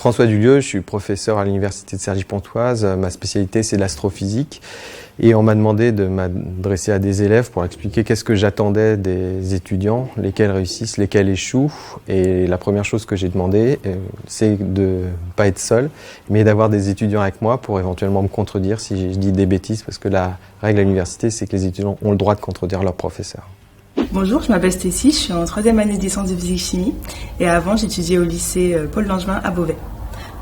François Dulieu, je suis professeur à l'université de Cergy-Pontoise. Ma spécialité, c'est l'astrophysique. Et on m'a demandé de m'adresser à des élèves pour expliquer qu'est-ce que j'attendais des étudiants, lesquels réussissent, lesquels échouent. Et la première chose que j'ai demandé, c'est de ne pas être seul, mais d'avoir des étudiants avec moi pour éventuellement me contredire si je dis des bêtises, parce que la règle à l'université, c'est que les étudiants ont le droit de contredire leurs professeurs. Bonjour, je m'appelle Stécie, je suis en 3e année de licence de physique-chimie et avant j'étudiais au lycée Paul Langevin à Beauvais.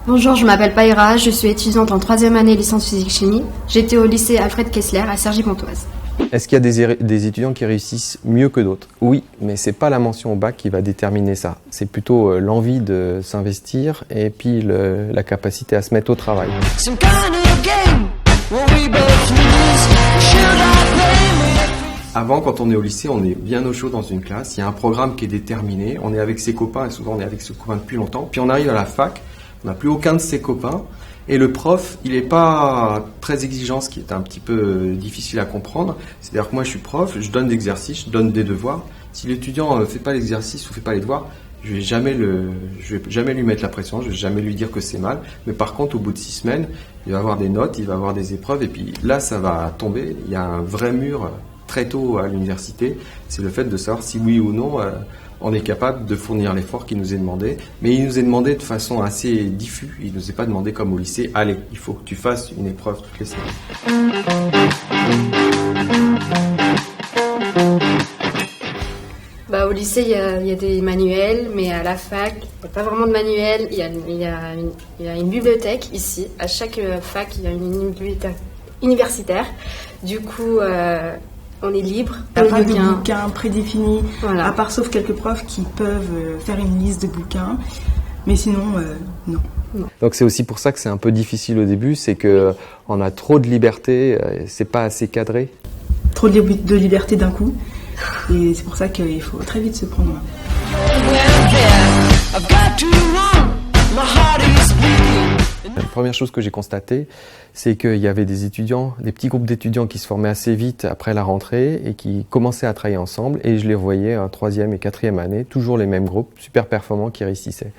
Bonjour, je m'appelle Païra, je suis étudiante en 3e année licence physique-chimie. J'étais au lycée Alfred Kessler à Cergy-Pontoise. Est-ce qu'il y a des étudiants qui réussissent mieux que d'autres? Oui, mais c'est pas la mention au bac qui va déterminer ça. C'est plutôt l'envie de s'investir et puis la capacité à se mettre au travail. Avant, quand on est au lycée, on est bien au chaud dans une classe, il y a un programme qui est déterminé, on est avec ses copains, et souvent on est avec ses copains depuis longtemps, puis on arrive à la fac, on n'a plus aucun de ses copains, et le prof, il n'est pas très exigeant, ce qui est un petit peu difficile à comprendre. C'est-à-dire que moi je suis prof, je donne des exercices, je donne des devoirs. Si l'étudiant ne fait pas l'exercice ou ne fait pas les devoirs, je vais jamais lui mettre la pression, je vais jamais lui dire que c'est mal. Mais par contre, au bout de 6 semaines, il va avoir des notes, il va avoir des épreuves, et puis là ça va tomber, il y a un vrai mur très tôt à l'université, c'est le fait de savoir si oui ou non on est capable de fournir l'effort qui nous est demandé. Mais il nous est demandé de façon assez diffuse, il ne nous est pas demandé comme au lycée, allez, il faut que tu fasses une épreuve toutes les semaines. Au lycée, il y a des manuels, mais à la fac, il n'y a pas vraiment de manuel. Il y a une bibliothèque ici. À chaque fac, il y a une bibliothèque universitaire. Du coup, on est libre. Il n'y a pas de bouquins prédéfinis, voilà. À part sauf quelques profs qui peuvent faire une liste de bouquins, mais sinon, non. Donc c'est aussi pour ça que c'est un peu difficile au début, c'est qu'on a trop de liberté, c'est pas assez cadré. Trop de liberté d'un coup, et c'est pour ça qu'il faut très vite se prendre en main. La première chose que j'ai constatée, c'est qu'il y avait des petits groupes d'étudiants qui se formaient assez vite après la rentrée et qui commençaient à travailler ensemble, et je les voyais en 3e et 4e année, toujours les mêmes groupes, super performants qui réussissaient.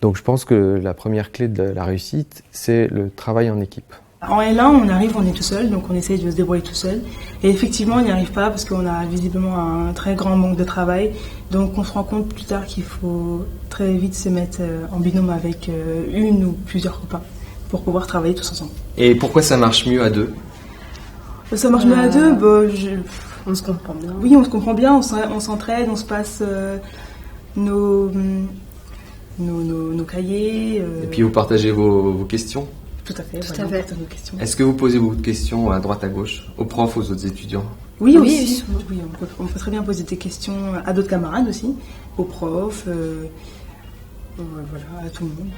Donc je pense que la première clé de la réussite, c'est le travail en équipe. En L1, on est tout seul, donc on essaye de se débrouiller tout seul. Et effectivement, on n'y arrive pas parce qu'on a visiblement un très grand manque de travail. Donc on se rend compte plus tard qu'il faut très vite se mettre en binôme avec une ou plusieurs copains pour pouvoir travailler tous ensemble. Et pourquoi ça marche mieux à deux? Ça marche mieux à deux, on se comprend bien. Oui, on se comprend bien, on s'entraide, on se passe nos cahiers. Et puis vous partagez vos questions? Tout à fait. Tout à fait. Est-ce que vous posez beaucoup de questions à droite à gauche, aux profs, aux autres étudiants? Oui, aussi. Oui, on peut très bien poser des questions à d'autres camarades aussi, aux profs, à tout le monde.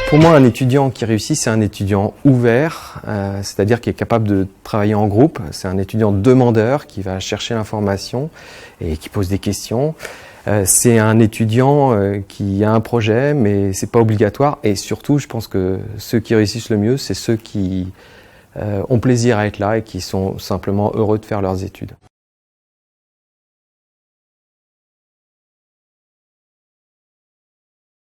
Pour moi, un étudiant qui réussit, c'est un étudiant ouvert, c'est-à-dire qui est capable de travailler en groupe. C'est un étudiant demandeur qui va chercher l'information et qui pose des questions. C'est un étudiant qui a un projet, mais c'est pas obligatoire. Et surtout, je pense que ceux qui réussissent le mieux, c'est ceux qui ont plaisir à être là et qui sont simplement heureux de faire leurs études.